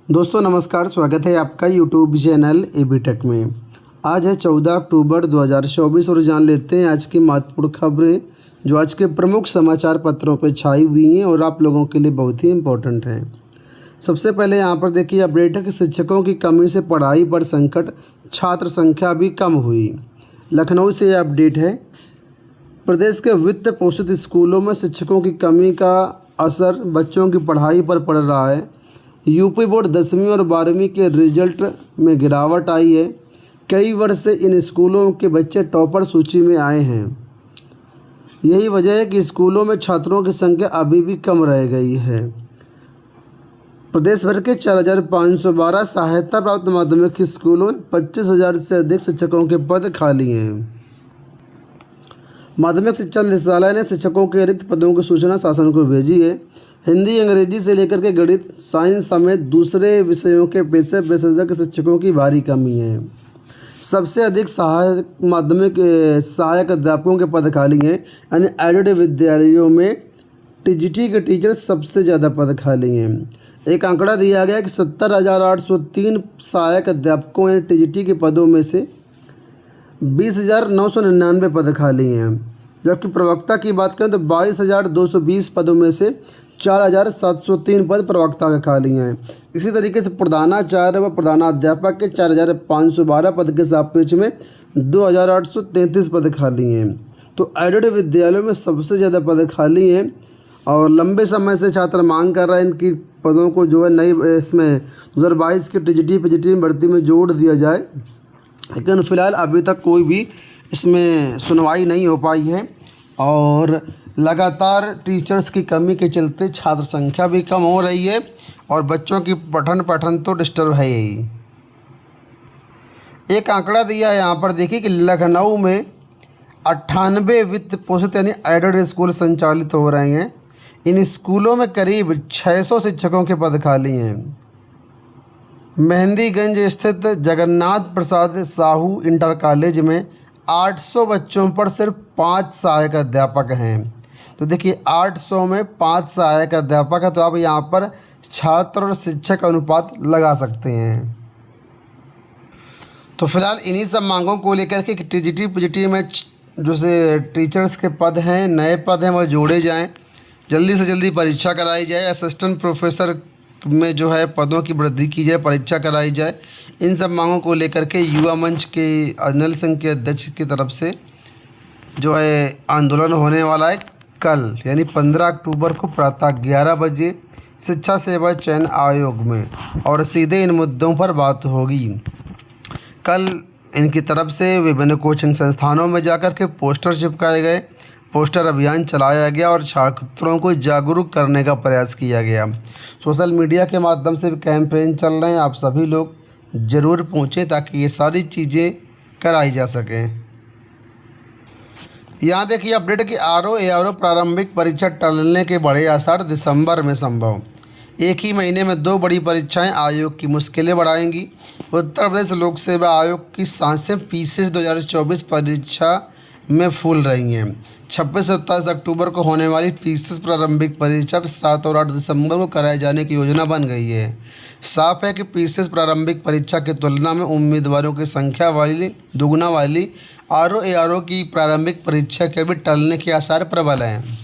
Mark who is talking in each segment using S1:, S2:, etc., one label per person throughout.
S1: दोस्तों नमस्कार, स्वागत है आपका यूट्यूब चैनल एबी टेक में। आज है 14 अक्टूबर 2024 और जान लेते हैं आज की महत्वपूर्ण खबरें जो आज के प्रमुख समाचार पत्रों पर छाई हुई हैं और आप लोगों के लिए बहुत ही इम्पोर्टेंट हैं। सबसे पहले यहाँ पर देखिए अपडेट है कि शिक्षकों की कमी से पढ़ाई पर संकट, छात्र संख्या भी कम हुई। लखनऊ से यह अपडेट है। प्रदेश के वित्त पोषित स्कूलों में शिक्षकों की कमी का असर बच्चों की पढ़ाई पर पड़ रहा है। यूपी बोर्ड 10वीं और 12वीं के रिजल्ट में गिरावट आई है। कई वर्ष से इन स्कूलों के बच्चे टॉपर सूची में आए हैं। यही वजह है कि स्कूलों में छात्रों की संख्या अभी भी कम रह गई है। प्रदेश भर के 4,512 सहायता प्राप्त माध्यमिक स्कूलों में 25,000 से अधिक शिक्षकों के पद खाली हैं। माध्यमिक शिक्षा निदेशालय ने शिक्षकों के रिक्त पदों की सूचना शासन को भेजी है। हिंदी, अंग्रेजी से लेकर के गणित, साइंस समेत दूसरे विषयों के पेशे विशेषज्ञ शिक्षकों की भारी कमी है। सबसे अधिक सहायक अध्यापकों के पद खाली हैं। यानी एडेड विद्यालयों में टीजीटी के टीचर सबसे ज़्यादा पद खाली हैं। एक आंकड़ा दिया गया कि 70,803 सहायक अध्यापकों यानी टीजीटी के पदों में से 20,999 पद खाली हैं। जबकि प्रवक्ता की बात करें तो 22,220 पदों में से 4,703 पद प्रवक्ता के खाली हैं। इसी तरीके से प्रधानाचार्य व प्रधानाध्यापक के 4,512 पद के सापेक्ष में 2,833 पद खाली हैं। तो एडेड विद्यालयों में सबसे ज़्यादा पद खाली हैं और लंबे समय से छात्र मांग कर रहे हैं इनकी पदों को जो है नई इसमें 2022 के टीजीटी पीजीटी भर्ती में जोड़ दिया जाए। लेकिन फ़िलहाल अभी तक कोई भी इसमें सुनवाई नहीं हो पाई है और लगातार टीचर्स की कमी के चलते छात्र संख्या भी कम हो रही है और बच्चों की पठन तो डिस्टर्ब है ही। एक आंकड़ा दिया है यहाँ पर देखिए कि लखनऊ में 98 वित्त पोषित यानी एडेड स्कूल संचालित हो रहे हैं। इन स्कूलों में करीब 600 शिक्षकों के पद खाली हैं। मेहंदीगंज स्थित जगन्नाथ प्रसाद साहू इंटर कॉलेज में 800 बच्चों पर सिर्फ 5 सहायक अध्यापक हैं। तो देखिए 800 में 5 सहायक अध्यापक है, तो आप यहाँ पर छात्र और शिक्षक अनुपात लगा सकते हैं। तो फिलहाल इन्हीं सब मांगों को लेकर के टीजीटी पीजीटी में जो से टीचर्स के पद हैं, नए पद हैं, वह जोड़े जाएं। जल्दी से जल्दी परीक्षा कराई जाए। असिस्टेंट प्रोफेसर में जो है पदों की वृद्धि की जाए, परीक्षा कराई जाए। इन सब मांगों को लेकर के युवा मंच के अनिल सिंह के अध्यक्ष की तरफ से जो है आंदोलन होने वाला है कल यानी 15 अक्टूबर को प्रातः 11 बजे शिक्षा सेवा चयन आयोग में, और सीधे इन मुद्दों पर बात होगी। कल इनकी तरफ से विभिन्न कोचिंग संस्थानों में जाकर के पोस्टर चिपकाए गए, पोस्टर अभियान चलाया गया और छात्रों को जागरूक करने का प्रयास किया गया। सोशल मीडिया के माध्यम से भी कैंपेन चल रहे हैं। आप सभी लोग ज़रूर पहुँचें ताकि ये सारी चीज़ें कराई जा सकें। यहाँ देखिए अपडेट कि आरओ प्रारंभिक परीक्षा टलने के बड़े आसार, दिसंबर में संभव। एक ही महीने में 2 बड़ी परीक्षाएं आयोग की मुश्किलें बढ़ाएंगी। उत्तर प्रदेश लोक सेवा आयोग की सांसें पीसीएस 2024 परीक्षा में फूल रही हैं। 26-27 अक्टूबर को होने वाली पीसीएस प्रारंभिक परीक्षा 7 और 8 दिसंबर को कराए जाने की योजना बन गई है। साफ है कि पीसीएस प्रारंभिक परीक्षा की तुलना में उम्मीदवारों की संख्या दुगुना वाली आरओ की प्रारंभिक परीक्षा के भी टलने के आसार प्रबल हैं।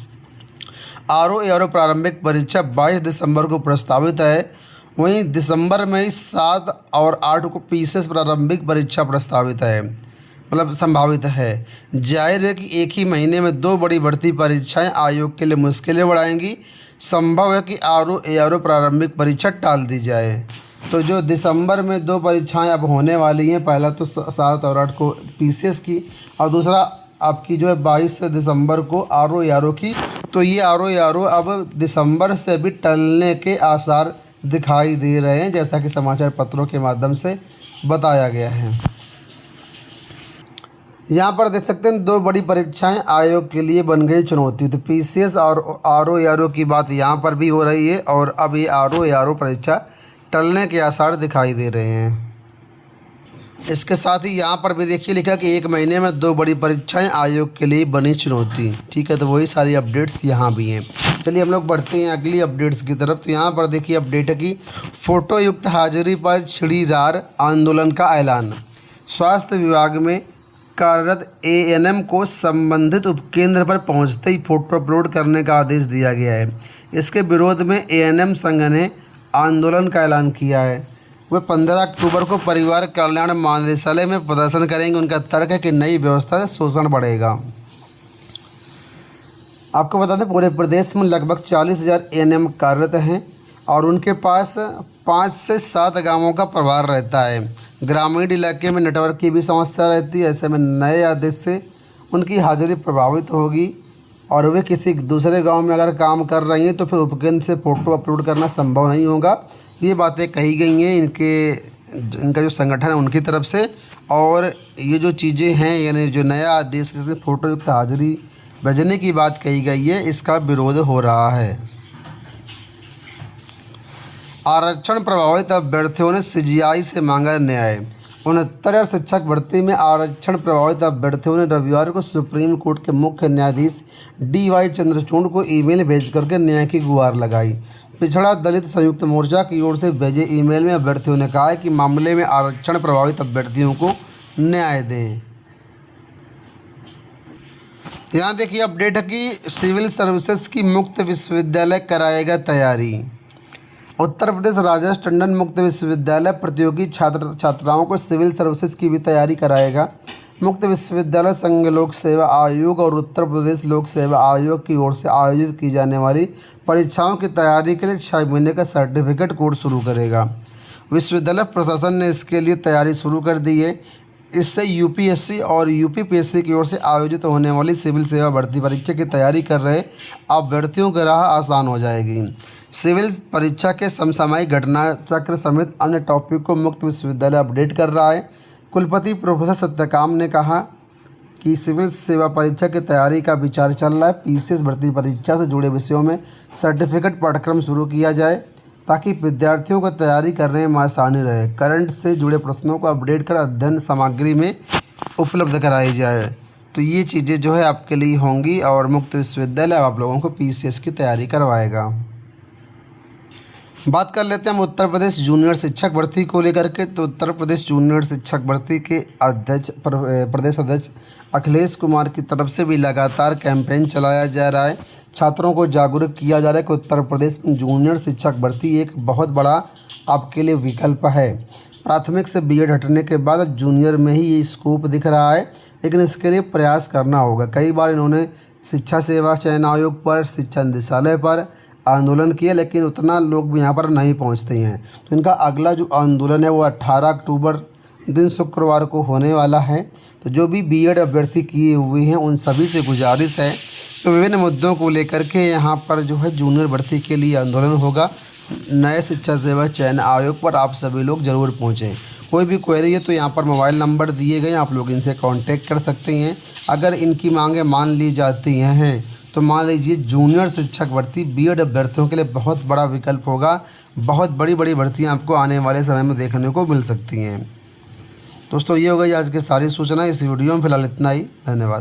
S1: आरओ प्रारंभिक परीक्षा 22 दिसंबर को प्रस्तावित है। वहीं दिसंबर में ही 7 और 8 को पीसीएस प्रारंभिक परीक्षा प्रस्तावित है, मतलब संभावित है। जाहिर है कि एक ही महीने में 2 बड़ी भर्ती परीक्षाएं आयोग के लिए मुश्किलें बढ़ाएंगी। संभव है कि आरओ प्रारंभिक परीक्षा टाल दी जाए। तो जो दिसंबर में 2 परीक्षाएं अब होने वाली हैं, पहला तो 7 और 8 को पीसीएस की और दूसरा आपकी जो है 22 दिसंबर को आरओ की। तो ये आरओ अब दिसंबर से भी टलने के आसार दिखाई दे रहे हैं, जैसा कि समाचार पत्रों के माध्यम से बताया गया है। यहाँ पर देख सकते हैं 2 बड़ी परीक्षाएं आयोग के लिए बन गई चुनौती। तो पीसीएस और आरओ की बात यहाँ पर भी हो रही है और अब ये आरओ परीक्षा टलने के आसार दिखाई दे रहे हैं। इसके साथ ही यहाँ पर भी देखिए लिखा कि एक महीने में 2 बड़ी परीक्षाएं आयोग के लिए बनी चुनौती। ठीक है, तो वही सारी अपडेट्स यहाँ भी हैं। चलिए हम लोग बढ़ते हैं अगली अपडेट्स की तरफ। तो यहाँ पर देखिए अपडेट है कि फ़ोटो युक्त हाजिरी पर छिड़ी रार, आंदोलन का ऐलान। स्वास्थ्य विभाग में कार्यरत एएनएम को संबंधित उपकेंद्र पर पहुंचते ही फ़ोटो अपलोड करने का आदेश दिया गया है। इसके विरोध में एएनएम संघ ने आंदोलन का ऐलान किया है। वे 15 अक्टूबर को परिवार कल्याण महानिदेशालय में प्रदर्शन करेंगे। उनका तर्क है कि नई व्यवस्था से शोषण बढ़ेगा। आपको बता दें पूरे प्रदेश में लगभग 40,000 एएनएम कार्यरत हैं और उनके पास 5 से 7 गांवों का प्रभार रहता है। ग्रामीण इलाके में नेटवर्क की भी समस्या रहती है। ऐसे में नए आदेश से उनकी हाजिरी प्रभावित होगी और वे किसी दूसरे गांव में अगर काम कर रही हैं तो फिर उपकेंद्र से फ़ोटो अपलोड करना संभव नहीं होगा। ये बातें कही गई हैं इनका जो संगठन है उनकी तरफ से। और ये जो चीज़ें हैं यानी जो नया आदेश जिसमें फ़ोटो युक्त हाजिरी भेजने की बात कही गई है, इसका विरोध हो रहा है। आरक्षण प्रभावित अभ्यर्थियों ने सीजीआई से मांगा न्याय। 69 शिक्षक भर्ती में आरक्षण प्रभावित अभ्यर्थियों ने रविवार को सुप्रीम कोर्ट के मुख्य न्यायाधीश DY चंद्रचूड़ को ईमेल भेज करके न्याय की गुहार लगाई। पिछड़ा दलित संयुक्त मोर्चा की ओर से भेजे ईमेल में अभ्यर्थियों ने कहा है कि मामले में आरक्षण प्रभावित अभ्यर्थियों को न्याय दें। यहाँ देखिए अपडेट है कि सिविल सर्विसेज की मुक्त विश्वविद्यालय कराएगा तैयारी। उत्तर प्रदेश राजेश टंडन मुक्त विश्वविद्यालय प्रतियोगी छात्राओं को सिविल सर्विसेज की भी तैयारी कराएगा। मुक्त विश्वविद्यालय संघ लोक सेवा आयोग और उत्तर प्रदेश लोक सेवा आयोग की ओर से आयोजित की जाने वाली परीक्षाओं की तैयारी के लिए 6 महीने का सर्टिफिकेट कोर्स शुरू करेगा। विश्वविद्यालय प्रशासन ने इसके लिए तैयारी शुरू कर दी है। इससे यूपीएससी और यूपीपीएससी की ओर से आयोजित होने वाली सिविल सेवा भर्ती परीक्षा की तैयारी कर रहे अभ्यर्थियों की राह आसान हो जाएगी। सिविल परीक्षा के समसामयिक घटना चक्र समेत अन्य टॉपिक को मुक्त विश्वविद्यालय अपडेट कर रहा है। कुलपति प्रोफेसर सत्यकाम ने कहा कि सिविल सेवा परीक्षा की तैयारी का विचार चल रहा है। पीसीएस भर्ती परीक्षा से जुड़े विषयों में सर्टिफिकेट पाठ्यक्रम शुरू किया जाए ताकि विद्यार्थियों को तैयारी करने में आसानी रहे। करंट से जुड़े प्रश्नों को अपडेट कर अध्ययन सामग्री में उपलब्ध कराई जाए। तो ये चीज़ें जो है आपके लिए होंगी और मुक्त विश्वविद्यालय आप लोगों को पीसीएस की तैयारी करवाएगा। बात कर लेते हैं हम उत्तर प्रदेश जूनियर शिक्षक भर्ती को लेकर के। तो उत्तर प्रदेश जूनियर शिक्षक भर्ती के अध्यक्ष प्रदेश अध्यक्ष अखिलेश कुमार की तरफ से भी लगातार कैंपेन चलाया जा रहा है। छात्रों को जागरूक किया जा रहा है कि उत्तर प्रदेश में जूनियर शिक्षक भर्ती एक बहुत बड़ा आपके लिए विकल्प है। प्राथमिक से बीएड हटने के बाद जूनियर में ही ये स्कोप दिख रहा है, लेकिन इसके लिए प्रयास करना होगा। कई बार इन्होंने शिक्षा सेवा चयन आयोग पर, शिक्षा निदेशालय पर आंदोलन किया, लेकिन उतना लोग भी यहाँ पर नहीं पहुँचते हैं। तो इनका अगला जो आंदोलन है वो 18 अक्टूबर दिन शुक्रवार को होने वाला है। तो जो भी बीएड अभ्यर्थी किए हुए हैं उन सभी से गुजारिश है तो विभिन्न मुद्दों को लेकर के यहाँ पर जो है जूनियर भर्ती के लिए आंदोलन होगा। नए शिक्षा सेवा चयन आयोग पर आप सभी लोग ज़रूर पहुँचें। कोई भी क्वेरी है तो यहाँ पर मोबाइल नंबर दिए गए, आप लोग इनसे कांटेक्ट कर सकते हैं। अगर इनकी मांगें मान ली जाती हैं तो मान लीजिए जूनियर शिक्षक भर्ती बीएड अभ्यर्थियों के लिए बहुत बड़ा विकल्प होगा। बहुत बड़ी बड़ी भर्तियाँ आपको आने वाले समय में देखने को मिल सकती हैं। दोस्तों ये हो गई आज की सारी सूचना। इस वीडियो में फिलहाल इतना ही। धन्यवाद।